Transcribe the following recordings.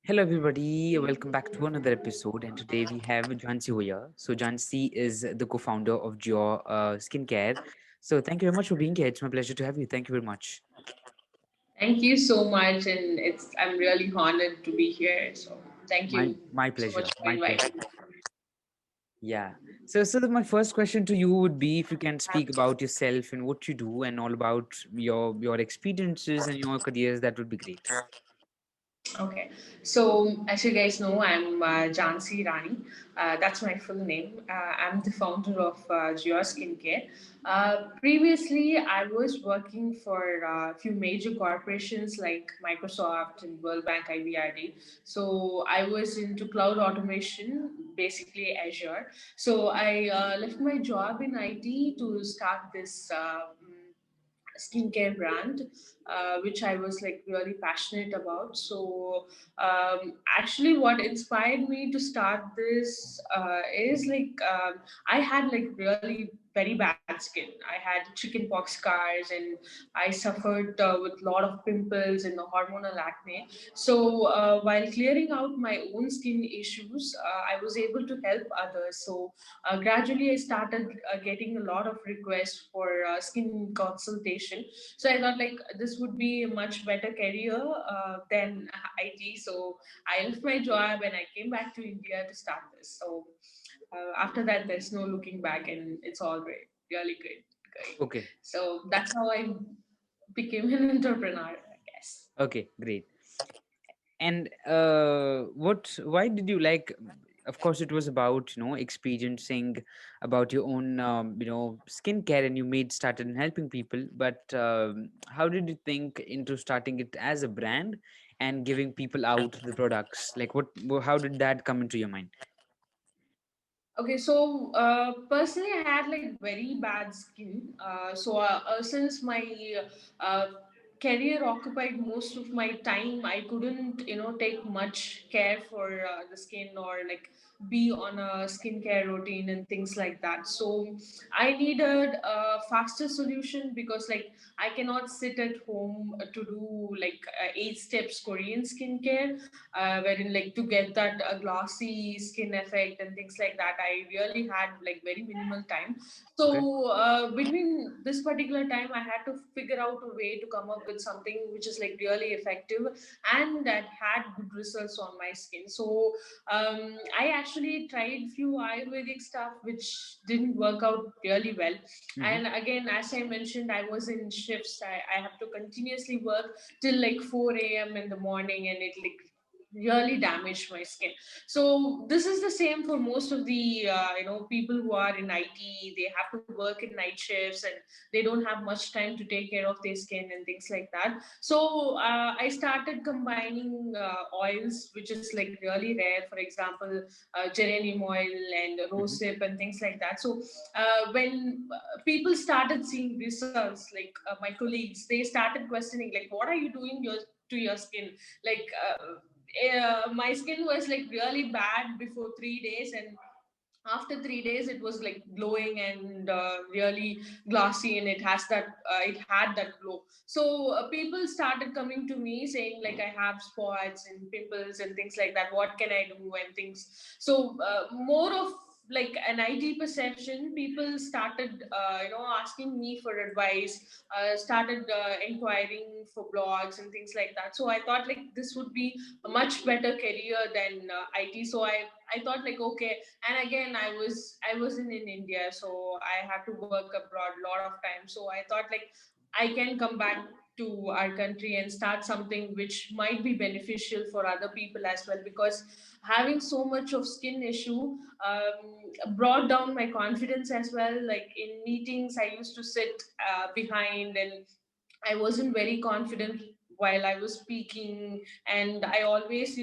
Hello, everybody. Welcome back to another episode. And today we have Jhansi here. So, Jhansi is the co founder of Jiore Skincare. So, thank you very much for being here. It's my pleasure to have you. Thank you very much. Thank you so much, and I'm really honored to be here. So thank My, you my so much pleasure. for My pleasure. inviting me. Yeah. My first question to you would be if you can speak about yourself and what you do and all about your experiences and your careers, that would be great. Okay, so as you guys know, I'm Jhansi Rani. That's my full name. I'm the founder of Jiore Skincare. Previously, I was working for a few major corporations like Microsoft and World Bank IBRD. So I was into cloud automation, basically Azure. So I left my job in IT to start this. Skincare brand, which I was like really passionate about. So actually, what inspired me to start this is I had like really very bad skin. I had chickenpox scars and I suffered with a lot of pimples and the hormonal acne. So while clearing out my own skin issues, I was able to help others. So gradually, I started getting a lot of requests for skin consultation. So I thought like this would be a much better career than IT. So I left my job and I came back to India to start this. So after that, there's no looking back, and it's all great, really good. Great. Okay. So that's how I became an entrepreneur, I guess. Okay. Great. And why did you like? Of course, it was about experiencing about your own skincare, and you made started in helping people. But how did you think into starting it as a brand and giving people out the products? Like how did that come into your mind? Okay, so personally, I had like very bad skin. Since my uh, career occupied most of my time, I couldn't, take much care for the skin or like be on a skincare routine and things like that. So I needed a faster solution because like I cannot sit at home to do like 8 steps Korean skincare, wherein like to get that glossy skin effect and things like that. I really had like very minimal time. Okay. So between this particular time, I had to figure out a way to come up with something which is like really effective and that had good results on my skin. So I actually tried few Ayurvedic stuff which didn't work out really well. Mm-hmm. And again, as I mentioned, I was in shifts. I have to continuously work till like 4 a.m. in the morning, and it like really damaged my skin. So this is the same for most of the people who are in IT. They have to work in night shifts and they don't have much time to take care of their skin and things like that. So I started combining oils which is like really rare, for example geranium oil and Mm-hmm. rosehip and things like that. So when people started seeing results, like my colleagues, they started questioning like, what are you doing to your skin? Like my skin was like really bad before 3 days, and after 3 days it was like glowing and really glossy, and it had that glow. So people started coming to me saying like, I have spots and pimples and things like that, what can I do and things. So more of like an IT perception, people started asking me for advice, started inquiring for blogs and things like that. So I thought like this would be a much better career than IT. So I thought like, okay. And again, I was in India, so I had to work abroad a lot of time. So I thought like I can come back to our country and start something which might be beneficial for other people as well, because having so much of skin issue brought down my confidence as well. Like in meetings, I used to sit behind, and I wasn't very confident while I was speaking, and I always,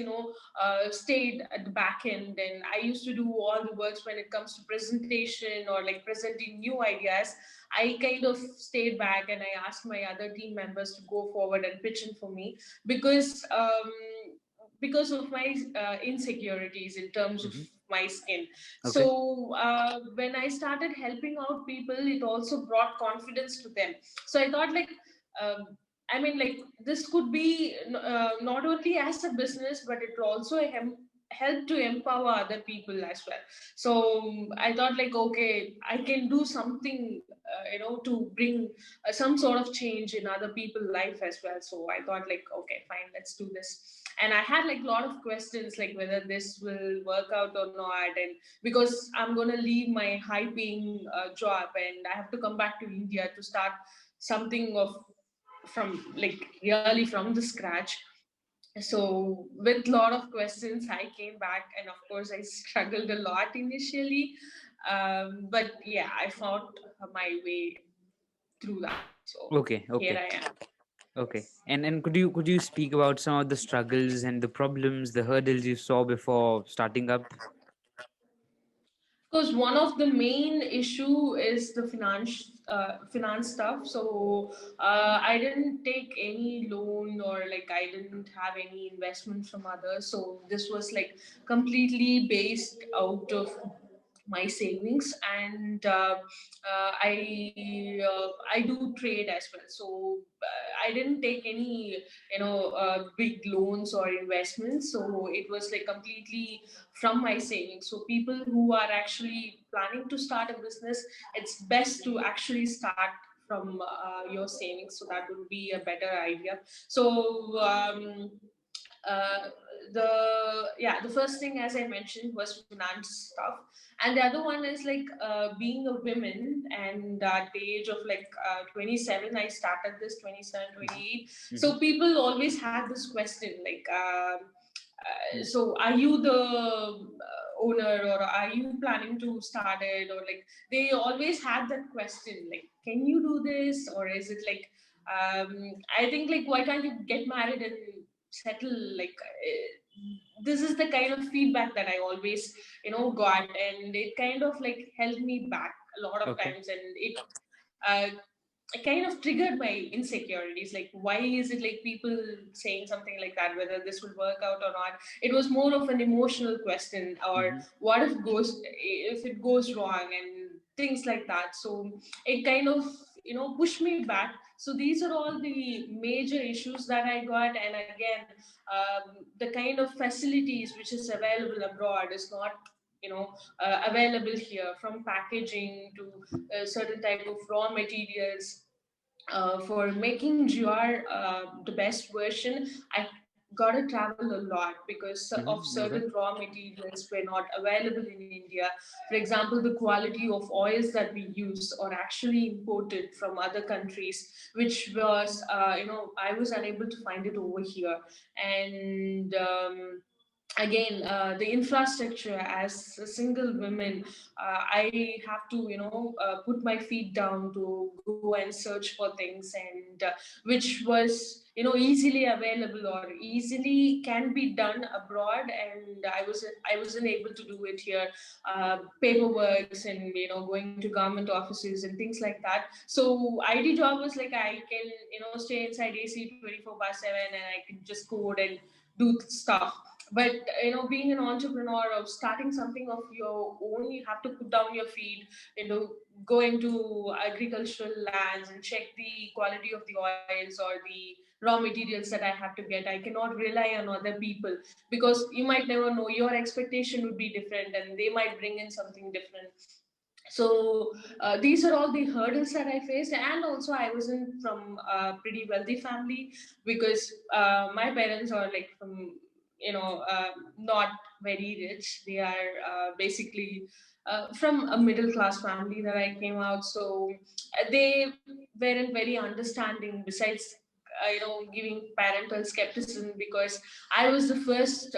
stayed at the back end. And I used to do all the works when it comes to presentation or like presenting new ideas. I kind of stayed back, and I asked my other team members to go forward and pitch in for me, because because of my insecurities in terms of Mm-hmm. my skin. Okay. So when I started helping out people, it also brought confidence to them. So I thought like, um, I mean, like, this could be not only as a business, but it will also help to empower other people as well. So I thought, like, okay, I can do something, to bring some sort of change in other people's life as well. So I thought, like, okay, fine, let's do this. And I had like a lot of questions, like whether this will work out or not, and because I'm gonna leave my high-paying job and I have to come back to India to start something of from like really from the scratch. So with a lot of questions I came back, and of course I struggled a lot initially, but yeah, I found my way through that. So Okay, here okay, I am. okay. And could you speak about some of the struggles and the problems, the hurdles you saw before starting up? Because one of the main issue is the finance stuff. So I didn't take any loan, or like I didn't have any investment from others. So this was like completely based out of my savings. And I do trade as well. So I didn't take any big loans or investments. So it was like completely from my savings. So people who are actually planning to start a business, it's best to actually start from your savings. So that would be a better idea. So uh, the first thing, as I mentioned, was finance stuff, and the other one is like being a woman. And at the age of like 27, I started this 27, Mm-hmm. 28. Mm-hmm. So people always had this question like, Mm. so are you the owner, or are you planning to start it, or like they always had that question like, can you do this, or is it like, I think like, why can't you get married and settle, like this is the kind of feedback that I always got, and it kind of like held me back a lot of Okay. times. And uh, it kind of triggered my insecurities, like why is it like people saying something like that, whether this will work out or not. It was more of an emotional question, or Mm-hmm. what if it goes wrong, and things like that. So it kind of pushed me back. So these are all the major issues that I got. And again, the kind of facilities which is available abroad is not available here, from packaging to certain type of raw materials. For making Jiore the best version, I got to travel a lot because of Mm-hmm. Okay. certain raw materials were not available in India. For example, the quality of oils that we use are actually imported from other countries, which was, I was unable to find it over here. And again, the infrastructure, as a single woman, I have to put my feet down to go and search for things, and which was easily available or easily can be done abroad, and I wasn't able to do it here. Paperworks, and going to government offices and things like that. So ID job was like, I can stay inside AC 24/7, and I can just code and do stuff. But being an entrepreneur or starting something of your own, you have to put down your feet, go into agricultural lands and check the quality of the oils or the raw materials that I have to get. I cannot rely on other people, because you might never know, your expectation would be different and they might bring in something different. So these are all the hurdles that I faced. And also, I wasn't from a pretty wealthy family, because my parents are like from not very rich. They are basically from a middle class family that I came out. So they weren't very understanding, besides giving parental skepticism, because I was the first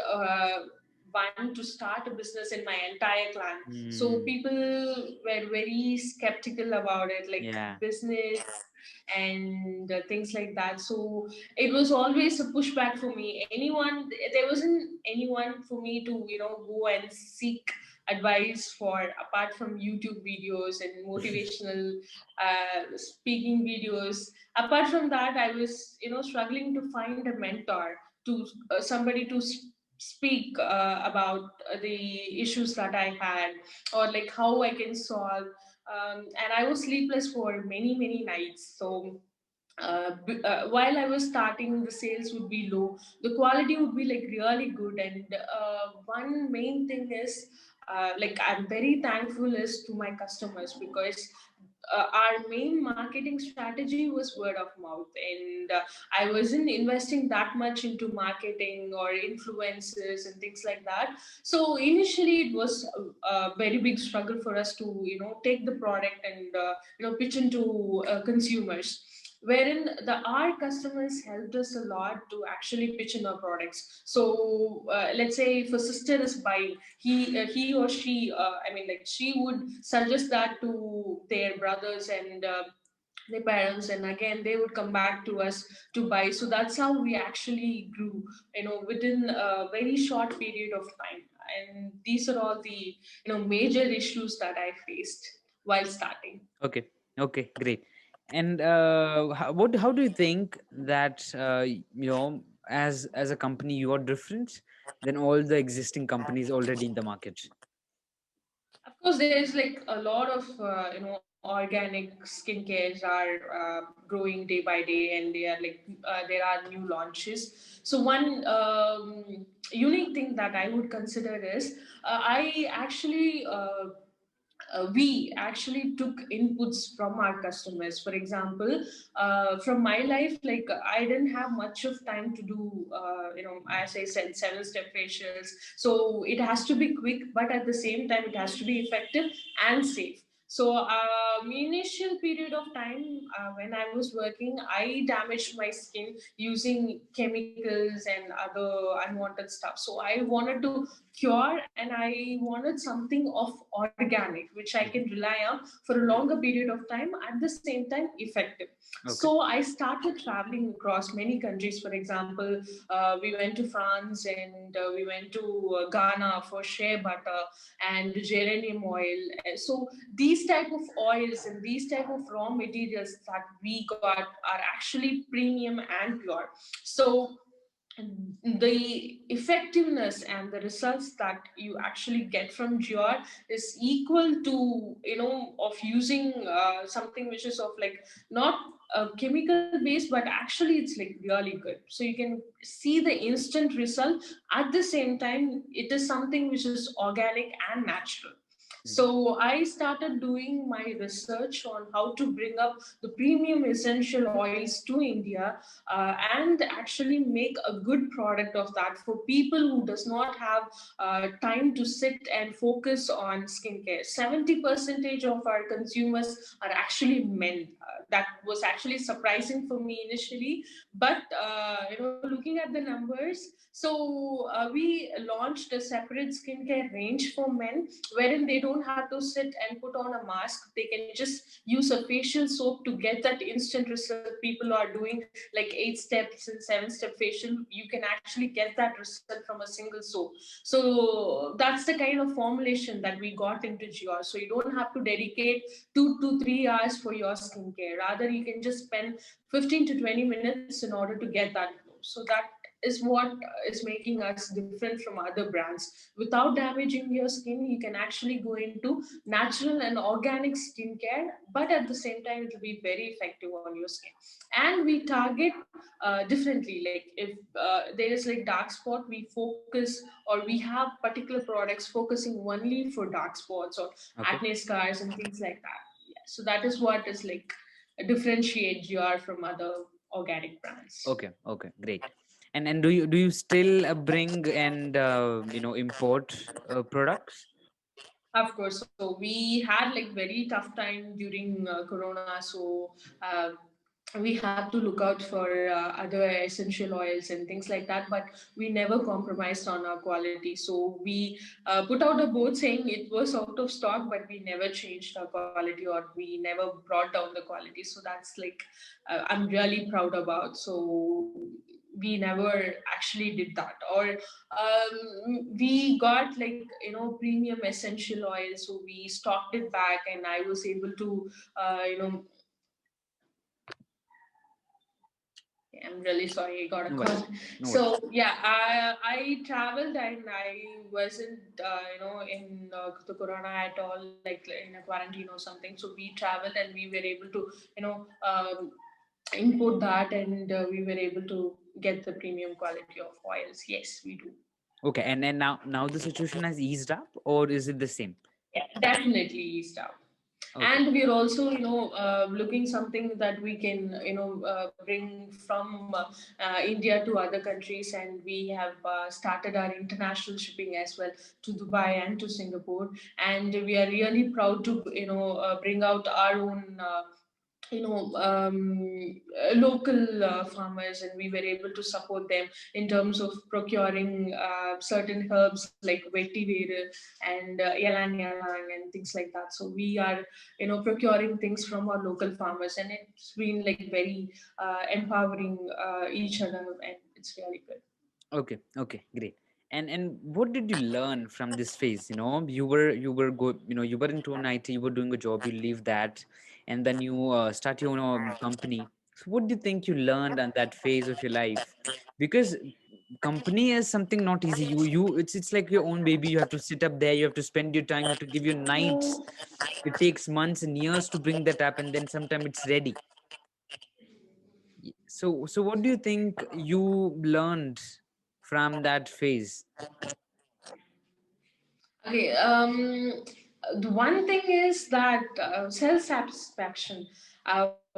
one to start a business in my entire clan. So Mm. people were very skeptical about it, like Yeah. business and things like that. So it was always a pushback for me. There wasn't anyone for me to go and seek advice for, apart from YouTube videos and motivational speaking videos. Apart from that, I was struggling to find a mentor, to somebody to speak about the issues that I had, or like how I can solve. And I was sleepless for many, many nights. So while I was starting, the sales would be low. The quality would be like really good, and one main thing is like I'm very thankful is to my customers, because our main marketing strategy was word of mouth, and I wasn't investing that much into marketing or influencers and things like that. So initially, it was a very big struggle for us to take the product and pitch into consumers, wherein our customers helped us a lot to actually pitch in our products. So let's say if a sister is buying, he or she, I mean, like, she would suggest that to their brothers and their parents, and again they would come back to us to buy. So that's how we actually grew, within a very short period of time. And these are all the major issues that I faced while starting. Okay. Okay. Great. And how do you think that as a company you are different than all the existing companies already in the market? Of course, there is like a lot of organic skincare are growing day by day, and they are like there are new launches. So one unique thing that I would consider is I actually we actually took inputs from our customers. For example, from my life, like I didn't have much of time to do, as I said, 7-step facials. So it has to be quick, but at the same time, it has to be effective and safe. So, initial period of time when I was working, I damaged my skin using chemicals and other unwanted stuff. So, I wanted to cure, and I wanted something of organic, which I can Mhm. rely on for a longer period of time, at the same time effective. Okay. So I started traveling across many countries. For example, we went to France, and we went to Ghana for shea butter and geranium oil. So these type of oils and these type of raw materials that we got are actually premium and pure. So the effectiveness and the results that you actually get from Jiore is equal to, of using something which is of like not chemical based, but actually it's like really good. So you can see the instant result. At the same time, it is something which is organic and natural. Mhm. So I started doing my research on how to bring up the premium essential oils to India, and actually make a good product of that for people who does not have time to sit and focus on skincare. 70% of our consumers are actually men. That was actually surprising for me initially, but looking at the numbers, so we launched a separate skincare range for men, wherein they don't have to sit and put on a mask. They can just use a facial soap to get that instant result. People are doing like 8 steps and 7-step facial. You can actually get that result from a single soap. So that's the kind of formulation that we got into Jiore. So you don't have to dedicate 2 to 3 hours for your skincare. Rather, you can just spend 15 to 20 minutes in order to get that glow. So that is what is making us different from other brands. Without damaging your skin, you can actually go into natural and organic skincare, but at the same time, it will be very effective on your skin. And we target differently. Like if there is like dark spot, we focus, or we have particular products focusing only for dark spots or Okay. acne scars and things like that. Yeah. So that is what is like differentiate GR from other organic brands. Okay. Okay. Great. And do you still bring and import products? Of course. So we had like very tough time during Corona. So we had to look out for other essential oils and things like that. But we never compromised on our quality. So we put out a board saying it was out of stock, but we never changed our quality, or we never brought down the quality. So that's like I'm really proud about. So we never actually did that. Or we got like premium essential oil, so we stocked it back, and I was able to uh, you know I'm really sorry, I got a No call. worries. No worries. So yeah, I traveled, and I wasn't in the corona at all, like in a quarantine or something. So we traveled, and we were able to import that, and we were able to get the premium quality of oils. Yes, we do. Okay, and now the situation has eased up, or is it the same? Yeah, definitely eased out. Okay. And we're also, looking something that we can, bring from India to other countries, and we have started our international shipping as well to Dubai and to Singapore, and we are really proud to, bring out our own. Local farmers, and we were able to support them in terms of procuring certain herbs like vetiver and ylang ylang and things like that. So we are, procuring things from our local farmers, and it's been like very empowering each other, and it's really good. Okay, okay, great. And what did you learn from this phase? You were into an IT, you were doing a job, you leave that, and then you start your own company. So what do you think you learned on that phase of your life? Because company is something not easy. It's like your own baby. You have to sit up there. You have to spend your time. You have to give your nights. It takes months and years to bring that up, and then sometime it's ready. So what do you think you learned from that phase? Okay. The one thing is that self satisfaction,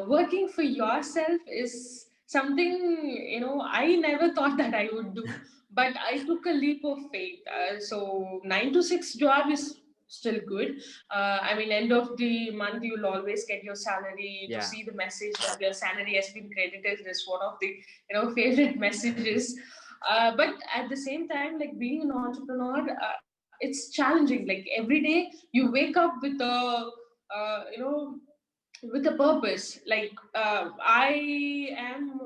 working for yourself is something, I never thought that I would do, but I took a leap of faith. So 9 to 6 job is still good. I mean, end of the month you'll always get your salary. To Yeah. see the message that your salary has been credited is one of the, favorite messages. But at the same time, like being an entrepreneur, it's challenging. Like every day you wake up with a, with a purpose. Like I'm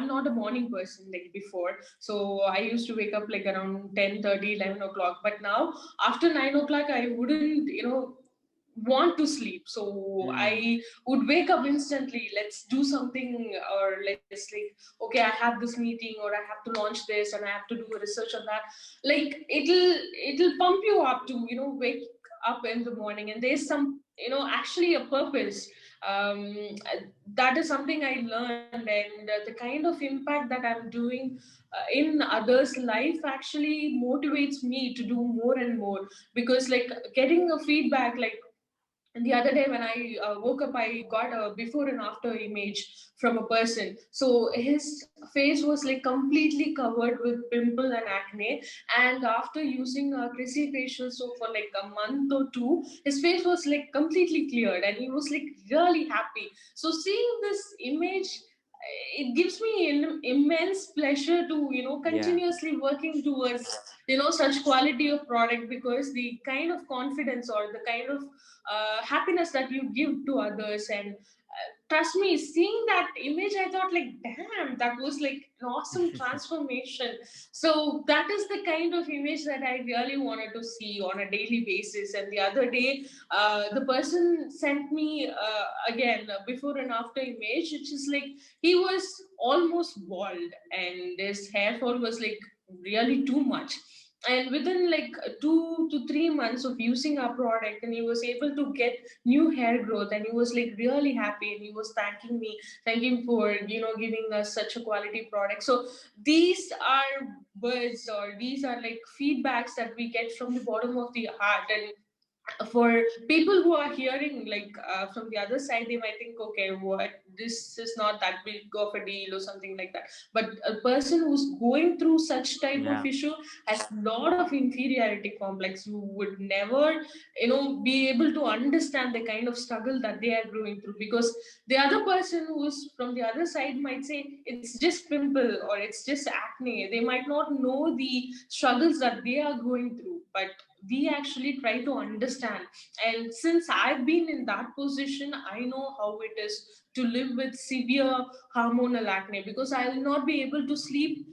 not a morning person like before. So I used to wake up like around 10:30, 11 o'clock. But now after 9 o'clock, I wouldn't, want to sleep. So Mm. I would wake up instantly. Let's do something, or let's like, okay, I have this meeting, or I have to launch this, and I have to do research on that. Like it'll pump you up to, wake up in the morning, and there's some, actually a purpose. um, that is something I learned, and the kind of impact that I'm doing in others life actually motivates me to do more and more. Because like getting a feedback, like and the other day when I woke up, I got a before and after image from a person. So his face was like completely covered with pimple and acne. And after using a Chrissy facial soap for like a month or two, his face was like completely cleared, and he was like really happy. So seeing this image, it gives me an immense pleasure to, Yeah. continuously working towards, such quality of product, because the kind of confidence or the kind of happiness that you give to others. And trust me, seeing that image, I thought like, damn, that was like an awesome transformation. So that is the kind of image that I really wanted to see on a daily basis. And the other day, the person sent me again before and after image, which is like he was almost bald, and his hair fall was like really too much. And within like 2 to 3 months of using our product, and he was able to get new hair growth, and he was like really happy, and he was thanking me, thanking for, giving us such a quality product. So these are words, or these are like feedbacks that we get from the bottom of the heart. And for people who are hearing, like from the other side, they might think, okay, what, this is not that big of a deal or something like that. But a person who's going through such type of Yeah. issue has a lot of inferiority complex. You would never, be able to understand the kind of struggle that they are going through, because the other person who's from the other side might say it's just pimple or it's just acne. They might not know the struggles that they are going through. But we actually try to understand. And since I've been in that position, I know how it is to live with severe hormonal acne, because I'll not be able to sleep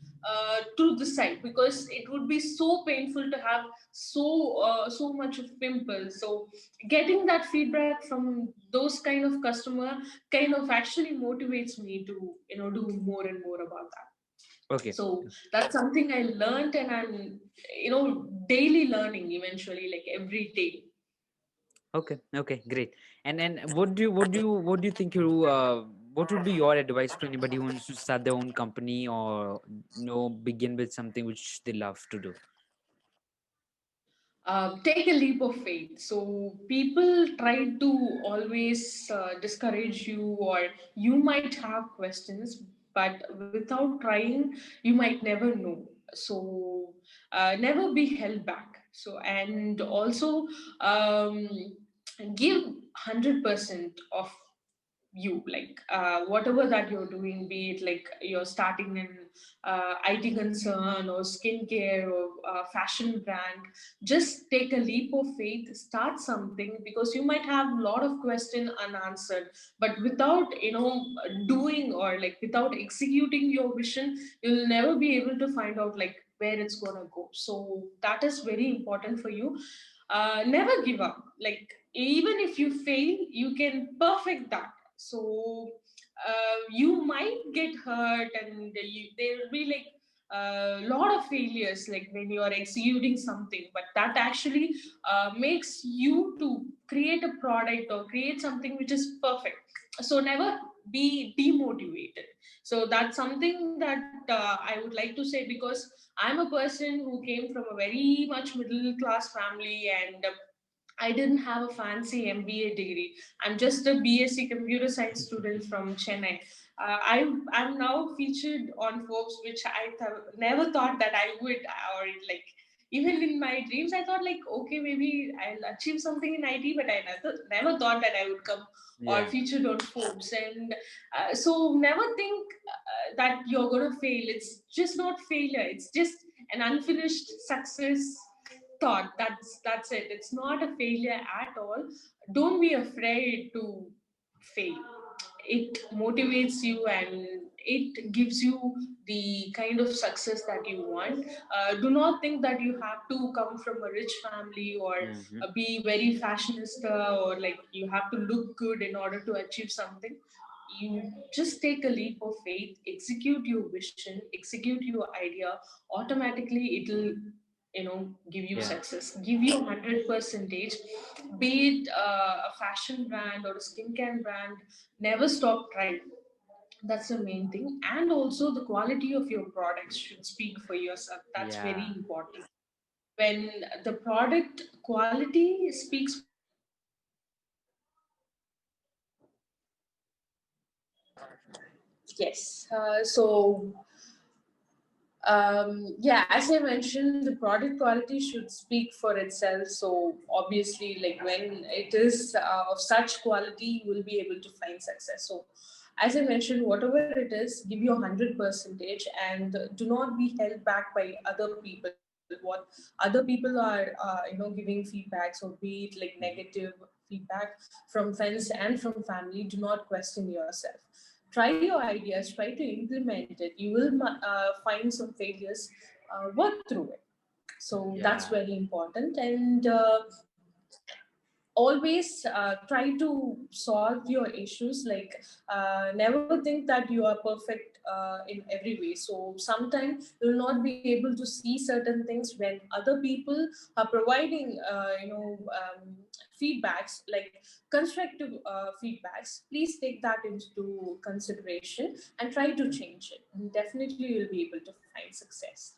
to the side, because it would be so painful to have so much of pimples. So getting that feedback from those kind of customer kind of actually motivates me to, do more and more about that. Okay. So that's something I learned, and I'm, daily learning eventually, like every day. Okay. Okay. Great. And what do you think you what would be your advice to anybody who wants to start their own company, or begin with something which they love to do? Take a leap of faith. So people try to always discourage you, or you might have questions, but without trying, you might never know. So never be held back. So, and also um, give 100% of you, like whatever that you're doing, be it like you're starting an IT concern or skincare or fashion brand. Just take a leap of faith, start something, because you might have a lot of question unanswered, but without doing, or like without executing your vision, you'll never be able to find out like where it's gonna go. So that is very important for you. Never give up. Like even if you fail, you can perfect that. So you might get hurt, and there will be like a lot of failures, like when you are executing something, but that actually makes you to create a product or create something which is perfect. So never be demotivated. So that's something that I would like to say, because I'm a person who came from a very much middle class family, and I didn't have a fancy MBA degree. I'm just a BSc computer science student from Chennai. I'm now featured on Forbes, which never thought that I would, or like even in my dreams, I thought like, okay, maybe I'll achieve something in IT, but I never thought that I would come or Yeah, featured on Forbes. And so never think that you're gonna fail. It's just not failure. It's just an unfinished success thought. That's it. It's not a failure at all. Don't be afraid to fail. It motivates you, and it gives you the kind of success that you want. Do not think that you have to come from a rich family, or hmm, be very fashionista, or like you have to look good in order to achieve something. You just take a leap of faith, execute your vision, execute your idea. Automatically it'll give you yeah, success, give you 100 percentage. Be it a fashion brand or a skincare brand, never stop trying. That's the main thing. And also the quality of your products should speak for yourself. That's very yeah, important. When the product quality speaks for itself, yes. Yeah, as I mentioned, the product quality should speak for itself. So obviously, like when it is of such quality, you will be able to find success. So as I mentioned, whatever it is, give your 100 percentage, and do not be held back by other people. What other people are, giving feedbacks, or be it like mhm, negative feedback from friends and from family. Do not question yourself. Try your ideas, try to implement it. You will find some failures, work through it. So that's yeah, very important. And always try to solve your issues. Like never think that you are perfect in every way. So sometimes you'll not be able to see certain things when other people are providing feedbacks, like constructive feedbacks. Please take that into consideration and try to change it, and definitely you'll be able to find success.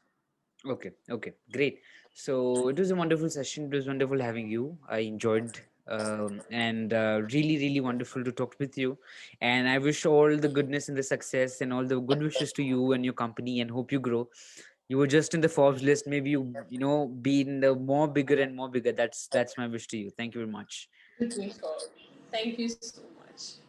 okay, okay, great. So it was a wonderful session. It was wonderful having you. I enjoyed, and really, really wonderful to talk with you. And I wish all the goodness and the success and all the good wishes to you and your company, and hope you grow. You were just in the Forbes list. Maybe be in the more bigger and more bigger. That's my wish to you. Thank you very much. Looking forward. Thank you so much.